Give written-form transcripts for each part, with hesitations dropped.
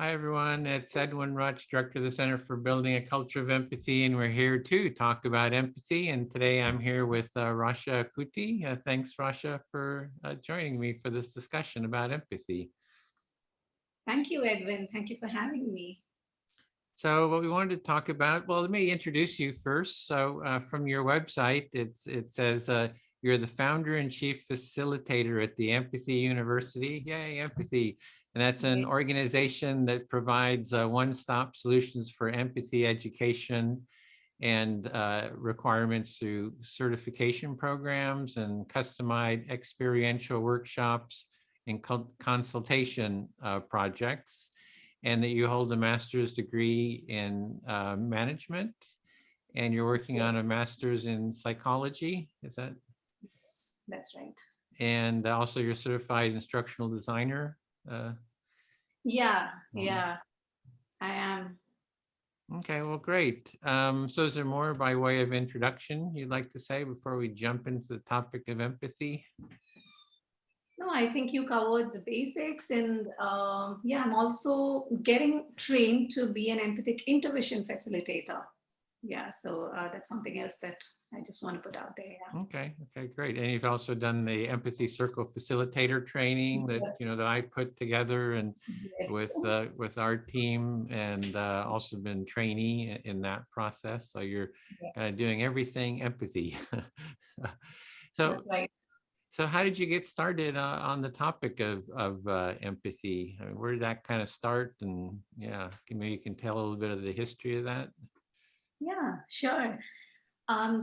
Hi, everyone. It's Edwin Rutsch, Director of the Center for Building a Culture of Empathy, and we're here to talk about empathy. And today I'm here with Rasha Kutty. Thanks, Rasha, for joining me for this discussion about empathy. Thank you, Edwin. Thank you for having me. So what we wanted to talk about, well, let me introduce you first. So from your website, it says you're the founder and chief facilitator at the Empathy University. Yay, empathy. And that's an organization that provides one-stop solutions for empathy education and requirements through certification programs and customized experiential workshops and consultation projects, and that you hold a master's degree in management, and you're working on a Yes, master's in psychology. Is that? yes, that's right. And also you're certified instructional designer. Uh, Yeah, um, yeah, I am. okay, well, great. So is there more by way of introduction you'd like to say before we jump into the topic of empathy? No, I think you covered the basics, and yeah, I'm also getting trained to be an empathic intervention facilitator. Yeah, so that's something else that I just want to put out there. Okay, great. And you've also done the Empathy Circle facilitator training that Yeah. that I put together and Yes. with our team, and also been trainee in that process. So you're Yeah, kind of doing everything empathy. So that's right. how did you get started on the topic of empathy? I mean, where did that kind of start? And yeah, maybe you can tell a little bit of the history of that. Yeah, sure.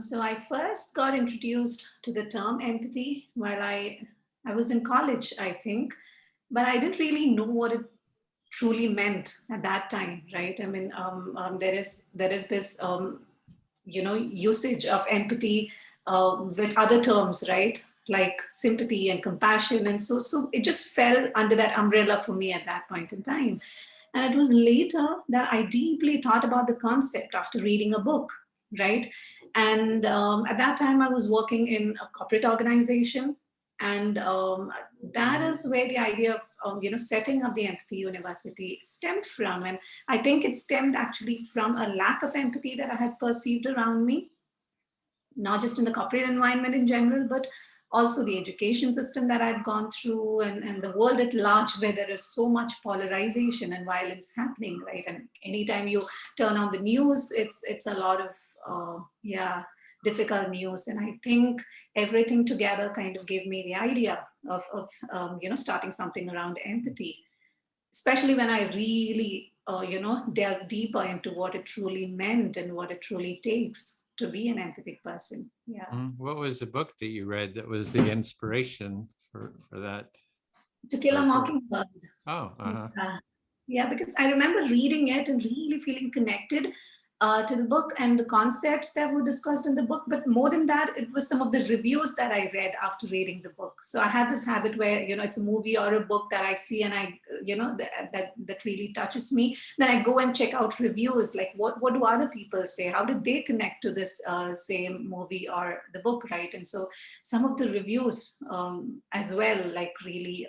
So I first got introduced to the term empathy while I was in college, I think, but I didn't really know what it truly meant at that time, right? I mean, there is this usage of empathy with other terms, right? Like sympathy and compassion, and so it just fell under that umbrella for me at that point in time. And it was later that I deeply thought about the concept after reading a book, right? And at that time, I was working in a corporate organization, and that is where the idea of setting up the empathy university stemmed from. And I think it stemmed actually from a lack of empathy that I had perceived around me, not just in the corporate environment in general, but also the education system that I'd gone through, and the world at large, where there is so much polarization and violence happening, right? And anytime you turn on the news, it's a lot of yeah, difficult news. And I think everything together kind of gave me the idea of starting something around empathy, especially when I really delve deeper into what it truly meant and what it truly takes to be an empathic person. Yeah. What was the book that you read that was the inspiration for that? To Kill a Mockingbird. Oh, uh-huh. Yeah. Yeah, because I remember reading it and really feeling connected to the book and the concepts that were discussed in the book. But more than that, it was some of the reviews that I read after reading the book. So I had this habit where, it's a movie or a book that I see, and that really touches me. Then I go and check out reviews, like what do other people say? How did they connect to this same movie or the book, right? And so some of the reviews as well, like really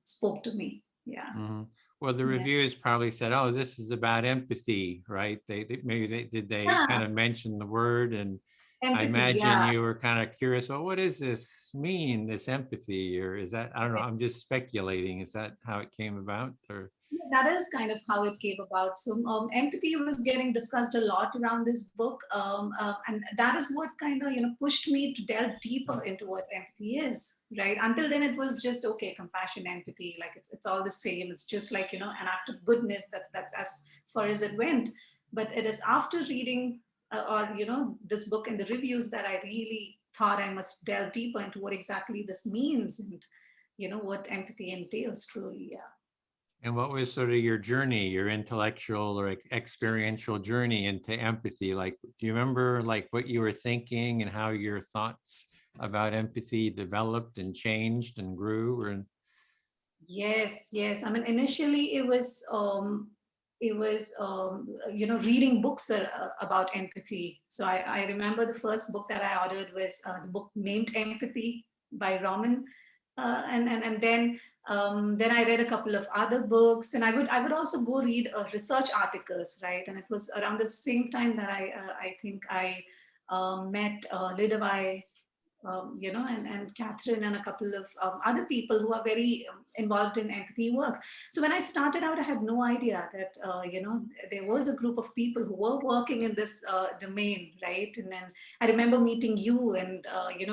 spoke to me. Yeah. Mhm. Well, the Yeah. reviewers probably said, "Oh, this is about empathy," right? Maybe they Yeah. kind of mentioned the word, and I Empathy. imagine Yeah. you were kind of curious. Well, what does this mean? This empathy, or is that, I don't know. I'm just speculating. Is that how it came about, or? Yeah, that is kind of how it came about. So empathy was getting discussed a lot around this book, and that is what kind of pushed me to delve deeper into what empathy is. Right. Until then, it was just okay, compassion, empathy, like it's all the same. It's just like an act of goodness that's as far as it went. But it is after reading or this book and the reviews that I really thought I must delve deeper into what exactly this means, and what empathy entails truly. Yeah. And what was sort of your journey, your intellectual or experiential journey into empathy? Like, do you remember like what you were thinking and how your thoughts about empathy developed and changed and grew? Or Yes, yes. I mean, initially it was reading books about empathy. So I remember the first book that I ordered was the book named Empathy by Roman, and then Then I read a couple of other books, and I would also go read research articles, right? And it was around the same time that I think I met Lidavai, and Catherine and a couple of other people who are very involved in empathy work. So when I started out, I had no idea that, there was a group of people who were working in this domain, right? And then I remember meeting you, and,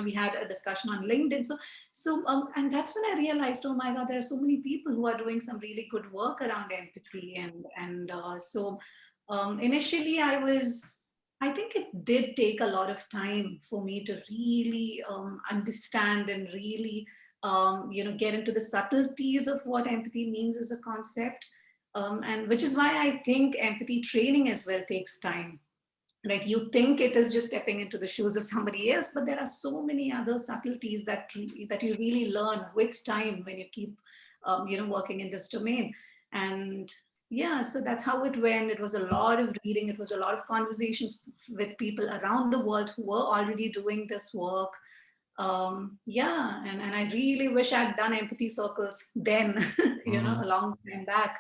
we had a discussion on LinkedIn. And that's when I realized, oh my God, there are so many people who are doing some really good work around empathy. Initially I think it did take a lot of time for me to really understand and really, get into the subtleties of what empathy means as a concept. And which is why I think empathy training as well takes time, right? You think it is just stepping into the shoes of somebody else, but there are so many other subtleties that you really learn with time when you keep, working in this domain. And yeah, so that's how it went. It was a lot of reading. It was a lot of conversations with people around the world who were already doing this work. Yeah, and I really wish I'd done empathy circles then, a long time back.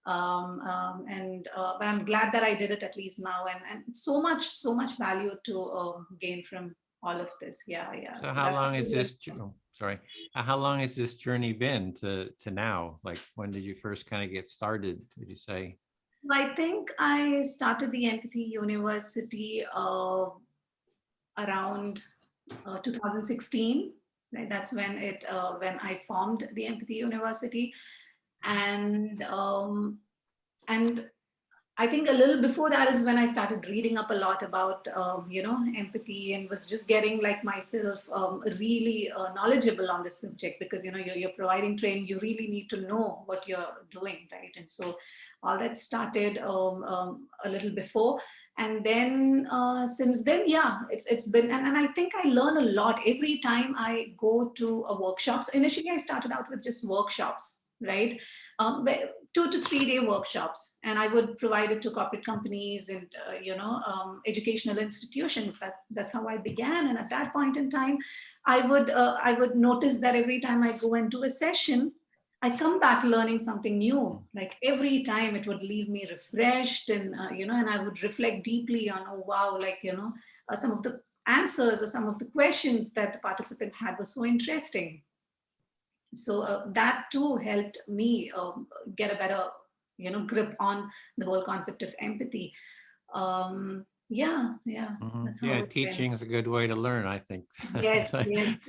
But I'm glad that I did it at least now, and so much value to gain from all of this. Yeah, yeah. So So how that's how long is it this, was. sorry, how long has this journey been to now? Like, when did you first kind of get started, would you say? I think I started the Empathy University around 2016. Right? That's when I formed the Empathy University, and um, and I think a little before that is when I started reading up a lot about, empathy, and was just getting like myself really knowledgeable on this subject, because, you're providing training, you really need to know what you're doing, right? And so all that started a little before. And then since then, yeah, it's been, and I think I learn a lot every time I go to a workshop. So initially I started out with just workshops, right? Where 2 to 3 day workshops, and I would provide it to corporate companies and educational institutions. That's how I began. And at that point in time, I would notice that every time I go and do a session, I come back learning something new. Like every time, it would leave me refreshed, and and I would reflect deeply on, oh wow, like some of the answers or some of the questions that the participants had were so interesting. So that too helped me get a better grip on the whole concept of empathy. Yeah, yeah, that's how Yeah, it went. teaching is a good way to learn, I think. Yes, yes.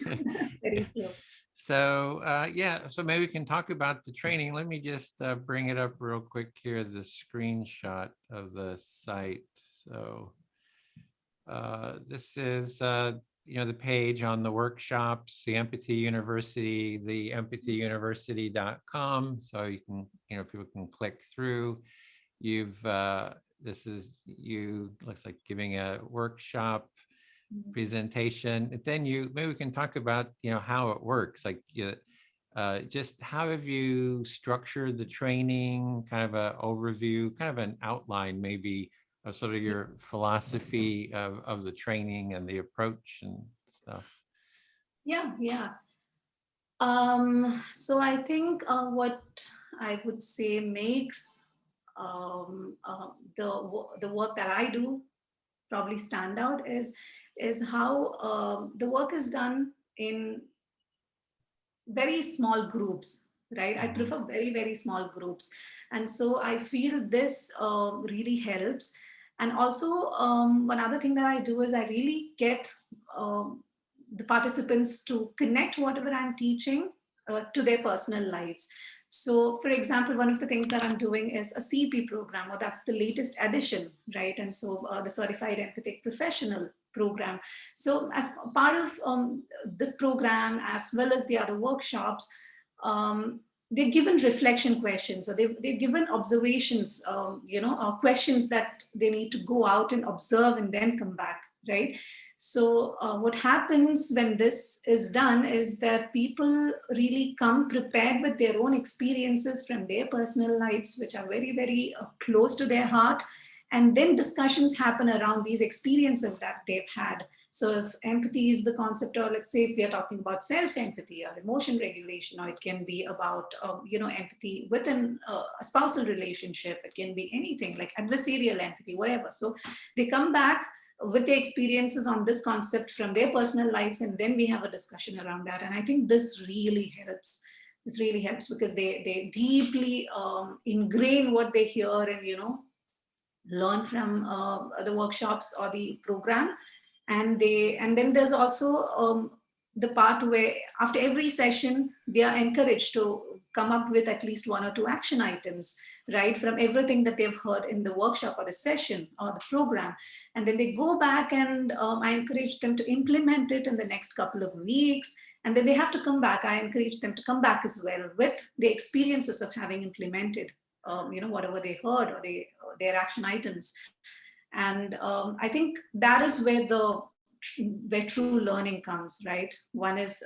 Very true. So yeah, so maybe we can talk about the training. Let me just bring it up real quick here, the screenshot of the site. So this is the page on the workshops, the Empathy University, the empathyuniversity.com. So you can, people can click through. You've this is you, looks like giving a workshop presentation. And then maybe we can talk about how it works, like just how have you structured the training, kind of an overview, kind of an outline maybe of sort of your philosophy of the training and the approach and stuff. Yeah, yeah. So I think what I would say makes the work that I do probably stand out is how the work is done in very small groups, right? I prefer very, very small groups. And so I feel this really helps. And also, one other thing that I do is I really get the participants to connect whatever I'm teaching to their personal lives. So, for example, one of the things that I'm doing is a CP program, or that's the latest addition, right? And so the Certified Empathic Professional program. So, as part of this program, as well as the other workshops, they're given reflection questions, or they're given observations, questions that they need to go out and observe and then come back, right? So what happens when this is done is that people really come prepared with their own experiences from their personal lives, which are very, very close to their heart. And then discussions happen around these experiences that they've had. So if empathy is the concept, or let's say if we are talking about self-empathy or emotion regulation, or it can be about, empathy within a spousal relationship, it can be anything like adversarial empathy, whatever. So they come back with their experiences on this concept from their personal lives, and then we have a discussion around that. And I think this really helps. This really helps because they deeply ingrain what they hear and, learn from the workshops or the program. And then there's also the part where after every session they are encouraged to come up with at least one or two action items, right, from everything that they've heard in the workshop or the session or the program. And then they go back, and I encourage them to implement it in the next couple of weeks. And then they have to come back. I encourage them to come back as well with the experiences of having implemented whatever they heard, or their action items. And I think that is where true learning comes, right? One is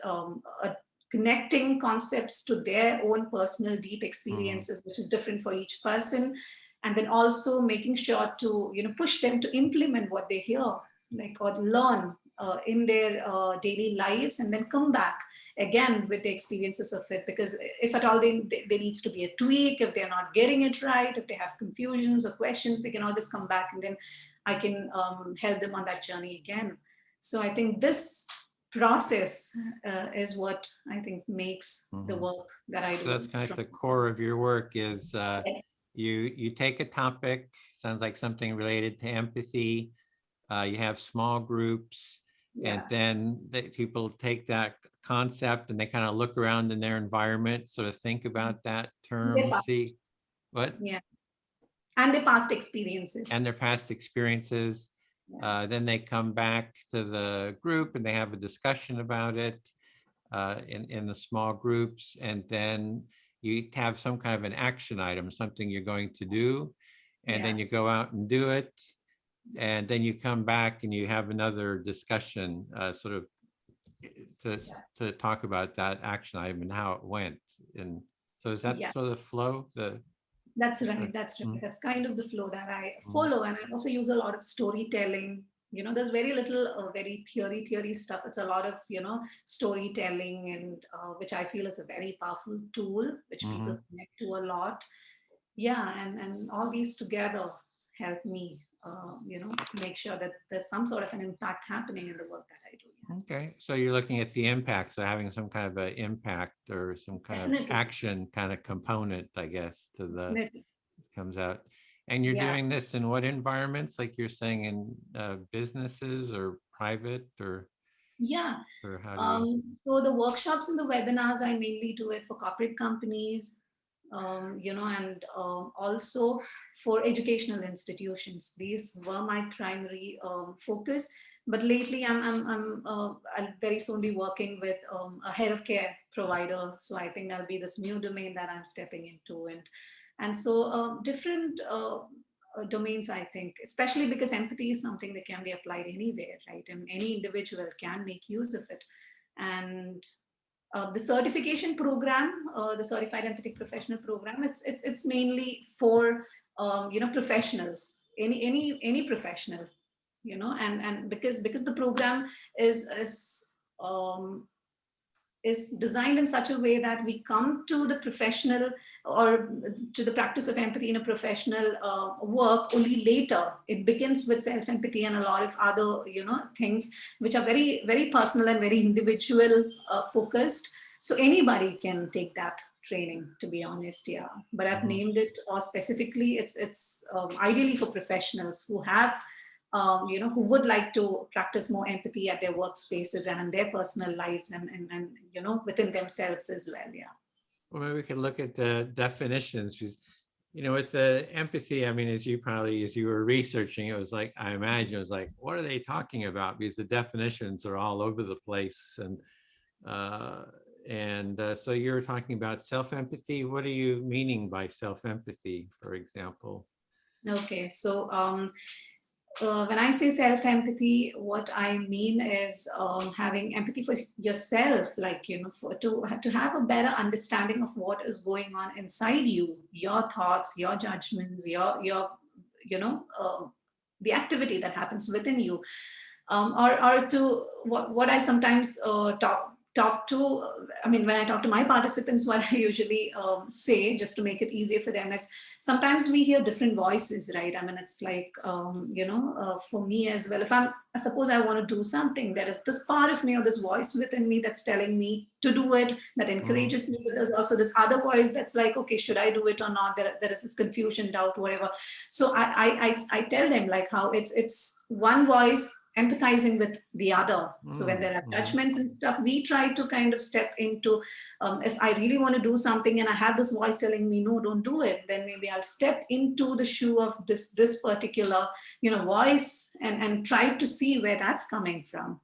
connecting concepts to their own personal deep experiences, which is different for each person, and then also making sure to push them to implement what they hear, like, or learn in their daily lives, and then come back again with the experiences of it. Because if at all there needs to be a tweak, if they're not getting it right, if they have confusions or questions, they can always come back, and then I can help them on that journey again. So I think this process is what I think makes the work that I do. So that's kind of strong. the core of your work is Yes. you take a topic, sounds like something related to empathy. You have small groups, and Yeah. then people take that concept and they kind of look around in their environment, sort of think about that term, Their past. see what, Yeah. And their past experiences. and their past experiences. Yeah. Then they come back to the group and they have a discussion about it in the small groups. And then you have some kind of an action item, something you're going to do. And then you go out and do it. And then you come back and you have another discussion sort of to talk about that action item and how it went. And so is that sort of the flow? That's right. That's right. That's kind of the flow that I follow. And I also use a lot of storytelling. There's very little very theory stuff. It's a lot of, storytelling, and which I feel is a very powerful tool, which people connect to a lot. Yeah. And all these together help me, make sure that there's some sort of an impact happening in the work that I do. Okay, so you're looking at the impact, so having some kind of an impact or some kind of action kind of component, I guess, to the comes out. And you're doing this in what environments? Like you're saying in businesses or private or? Yeah. Or how do you? So the workshops and the webinars, I mainly do it for corporate companies, and also for educational institutions. These were my primary focus. But lately, I'll very soon be working with a healthcare provider. So I think that'll be this new domain that I'm stepping into, and so different domains. I think, especially because empathy is something that can be applied anywhere, right? And any individual can make use of it. And the certification program, the Certified Empathic Professional Program, it's mainly for professionals, any professional, and because the program is designed in such a way that we come to the professional or to the practice of empathy in a professional work only later. It begins with self-empathy and a lot of other things which are very, very personal and very individual focused. So anybody can take that training, to be honest. Yeah, but I've named it specifically. It's ideally for professionals who have who would like to practice more empathy at their workspaces and in their personal lives and within themselves as well. Yeah. Well, maybe we could look at the definitions, because, with the empathy, I mean, as you were researching, it was like, I imagine it was like, what are they talking about? Because the definitions are all over the place. And so you're talking about self-empathy. What are you meaning by self-empathy, for example? Okay, so when I say self-empathy, what I mean is having empathy for yourself, like, to have a better understanding of what is going on inside you, your thoughts, your judgments, your the activity that happens within you. Or to what I sometimes talk to, I mean, when I talk to my participants, what I usually say, just to make it easier for them, is sometimes we hear different voices, right? I mean, it's like, for me as well, if I suppose I want to do something, there is this part of me or this voice within me that's telling me to do it, that encourages me, but there's also this other voice that's like, okay, should I do it or not? There is this confusion, doubt, whatever. So I tell them like how it's one voice empathizing with the other. So when there are judgments and stuff, we try to kind of step into, if I really want to do something and I have this voice telling me, no, don't do it, then maybe I'll step into the shoe of this particular, voice and try to see where that's coming from.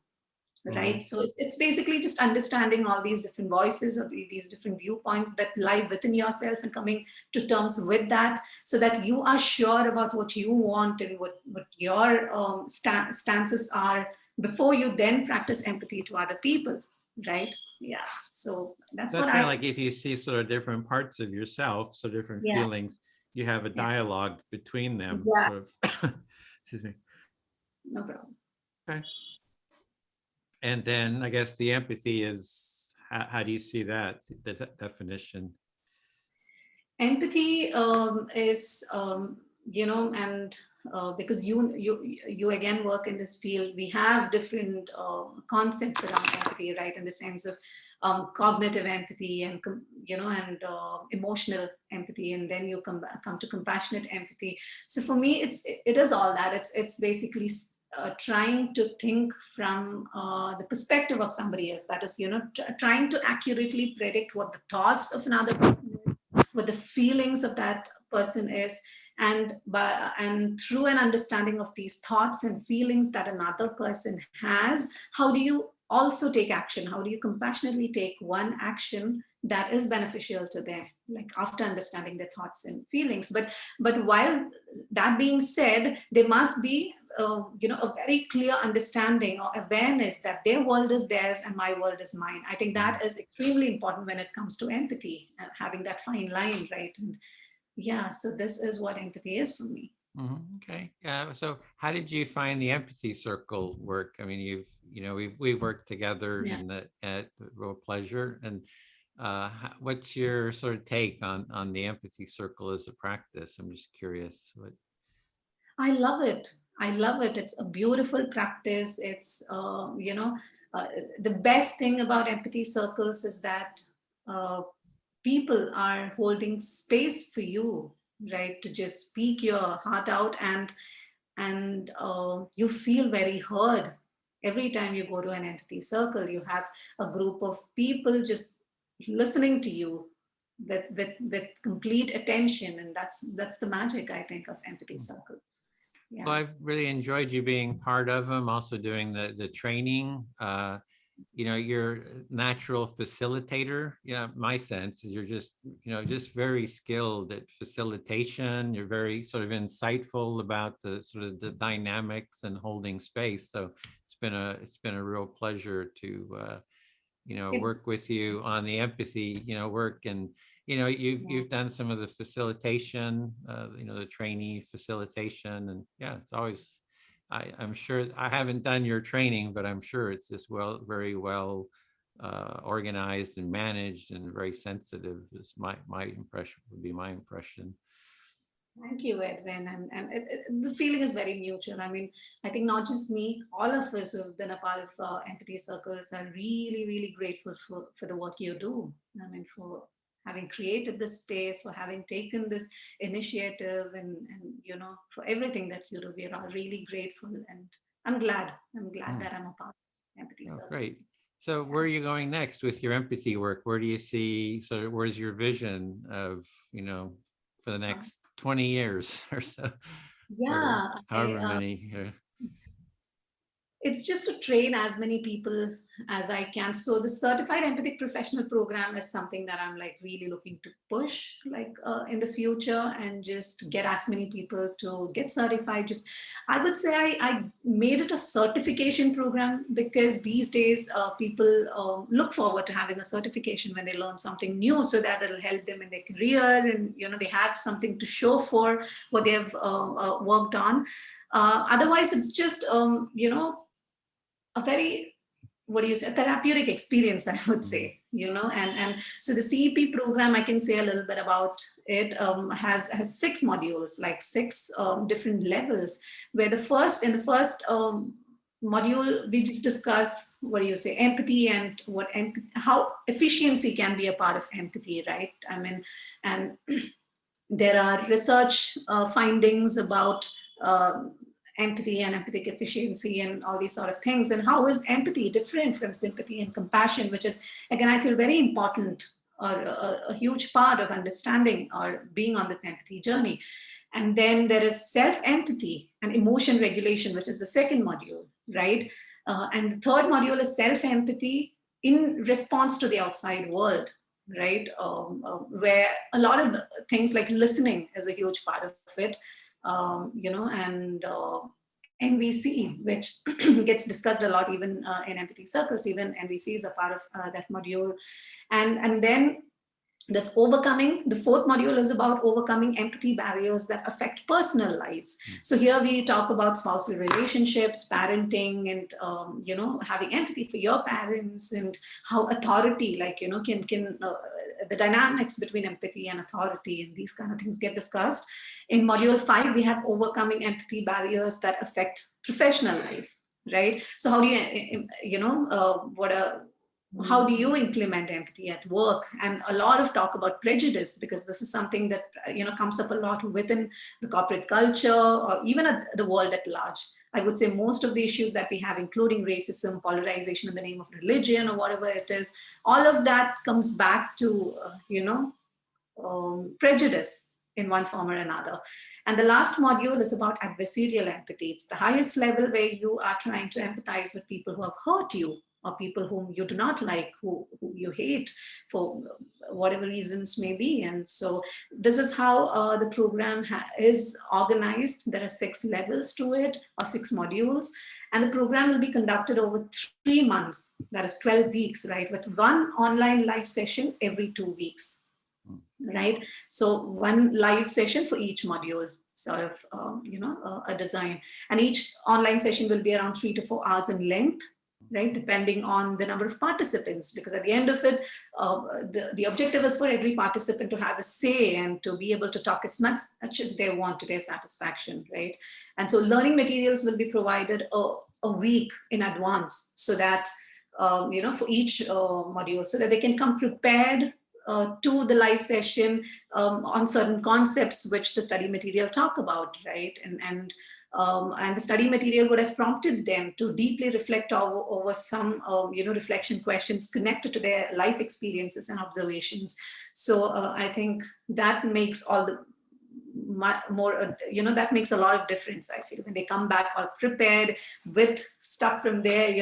Right. So it's basically just understanding all these different voices or these different viewpoints that lie within yourself and coming to terms with that, so that you are sure about what you want and what your stances are before you then practice empathy to other people. Right. Yeah. So that's So what it's kind I, of like if you see sort of different parts of yourself, so different yeah. feelings, you have a Yeah. dialogue between them, Yeah. sort of. Excuse me. No problem. Okay. And then I guess the empathy is, how do you see that, the definition? Empathy is, and because you again work in this field, we have different concepts around empathy, right? In the sense of cognitive empathy and and emotional empathy, and then you come to compassionate empathy. So for me, it is all that. It's basically trying to think from the perspective of somebody else. That is, trying to accurately predict what the thoughts of another person is, what the feelings of that person is, and through an understanding of these thoughts and feelings that another person has, how do you also take action? How do you compassionately take one action that is beneficial to them, like after understanding their thoughts and feelings? But while that being said, there must be a very clear understanding or awareness that their world is theirs and my world is mine. I think that is extremely important when it comes to empathy, having that fine line, right? And yeah, so this is what empathy is for me. Okay. So how did you find the empathy circle work? I mean, we've worked together Yeah. in at Real Pleasure. And what's your sort of take on the empathy circle as a practice? I'm just curious. I love it. I love it. It's a beautiful practice. It's, the best thing about empathy circles is that uh, people are holding space for you, right? To just speak your heart out, and you feel very heard. Every time you go to an empathy circle, you have a group of people just listening to you with complete attention, and that's the magic, I think, of empathy circles. Well, Yeah. I've really enjoyed you being part of them, also doing the training. You're a natural facilitator. My sense is you're just very skilled at facilitation. You're very sort of insightful about the sort of the dynamics and holding space. So it's been a real pleasure to It's work with you on the empathy, work. And, you've done some of the facilitation, the trainee facilitation. And yeah, it's always, I'm sure I haven't done your training, but I'm sure it's just very well organized and managed and very sensitive. Is my impression, would be my impression. Thank you, Edwin. And the feeling is very mutual. I mean, I think not just me, all of us who have been a part of empathy circles are really, really grateful for the work you do. I mean, for having created this space, for having taken this initiative, and for everything that you do. We are all really grateful. And I'm glad. I'm glad that I'm a part of empathy Oh, circle. great. So where are you going next with your empathy work? Where do you see, sort of, where's your vision of, for the next 20 years or so, or Yeah, however many? It's just to train as many people as I can. So the certified empathic professional program is something that I'm like really looking to push like in the future, and just get as many people to get certified. Just, I would say I made it a certification program because these days people look forward to having a certification when they learn something new, so that it'll help them in their career, and they have something to show for what they have worked on. Otherwise, it's just a very, what do you say, a therapeutic experience, I would Mhm. say, and so the CEP program, I can say a little bit about it. Has 6 modules, like 6 different levels, where in the first module, we just discuss, what do you say, empathy, and how efficiency can be a part of empathy, right? I mean, and there are research findings about empathy and empathic efficiency and all these sort of things, and how is empathy different from sympathy and compassion, which is, again, I feel very important, or a huge part of understanding or being on this empathy journey. And then there is self-empathy and emotion regulation, which is the second module, right? And the third module is self-empathy in response to the outside world, right? Where a lot of things like listening is a huge part of it, and NVC, which gets discussed a lot even in empathy circles. Even NVC is a part of that module. And then this overcoming, the fourth module is about overcoming empathy barriers that affect personal lives. So here we talk about spousal relationships, parenting, and having empathy for your parents, and how authority, like can the dynamics between empathy and authority, and these kind of things get discussed. In module 5, we have overcoming empathy barriers that affect professional life, right? So how do you what a how do you implement empathy at work? And a lot of talk about prejudice, because this is something that comes up a lot within the corporate culture, or even at the world at large. I would say most of the issues that we have, including racism, polarization in the name of religion, or whatever it is, all of that comes back to prejudice in one form or another. And the last module is about adversarial empathy. It's the highest level, where you are trying to empathize with people who have hurt you, or people whom you do not like, who you hate for whatever reasons may be. And so this is how the program is organized. There are 6 levels to it, or 6 modules. And the program will be conducted over 3 months, that is 12 weeks, right? With one online live session every 2 weeks, right? So one live session for each module, sort of, a design. And each online session will be around 3 to 4 hours in length, right? Depending on the number of participants, because at the end of it, the objective is for every participant to have a say, and to be able to talk as much as they want to their satisfaction, right? And so learning materials will be provided a week in advance, so that, for each module, so that they can come prepared to the live session on certain concepts which the study material talk about, right? And the study material would have prompted them to deeply reflect over some reflection questions connected to their life experiences and observations. So I think that makes all the more that makes a lot of difference, I feel, when they come back all prepared with stuff from their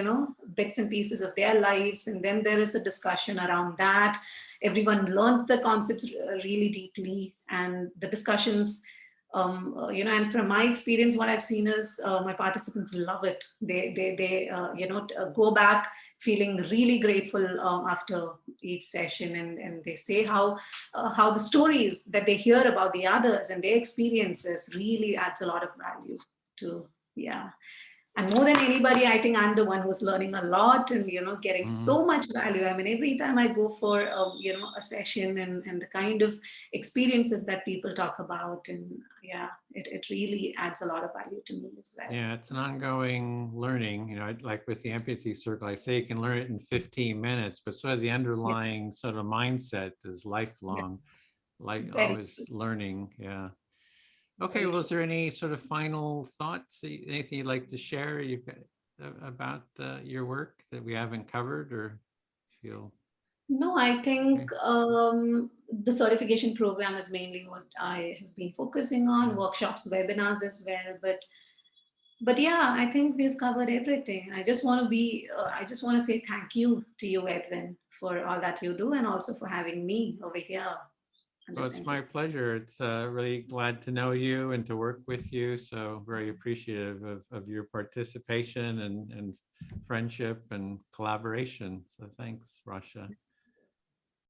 bits and pieces of their lives, and then there is a discussion around that. Everyone learns the concepts really deeply, and the discussions, and from my experience, what I've seen is my participants love it. They go back feeling really grateful after each session, and they say how the stories that they hear about the others and their experiences really adds a lot of value to, yeah. And more than anybody, I think I'm the one who's learning a lot, and getting Mhm. so much value. I mean, every time I go for a session, and the kind of experiences that people talk about, and yeah, it really adds a lot of value to me as well. Yeah, it's an ongoing learning, like with the empathy circle, I say you can learn it in 15 minutes, but sort of the Yeah, underlying sort of mindset is yeah, lifelong, like very, always learning. Yeah. Okay, very well, true. is there any sort of final thoughts, anything you'd like to share about your work that we haven't covered or feel? No, I think Okay. the certification program is mainly what I have been focusing on, Yeah. workshops, webinars as well. But But yeah, I think we've covered everything. I just want to say thank you to you, Edwin, for all that you do and also for having me over here on the Well, it's center. my pleasure. It's really glad to know you and to work with you. So very appreciative of your participation and friendship and collaboration. So thanks, Rasha.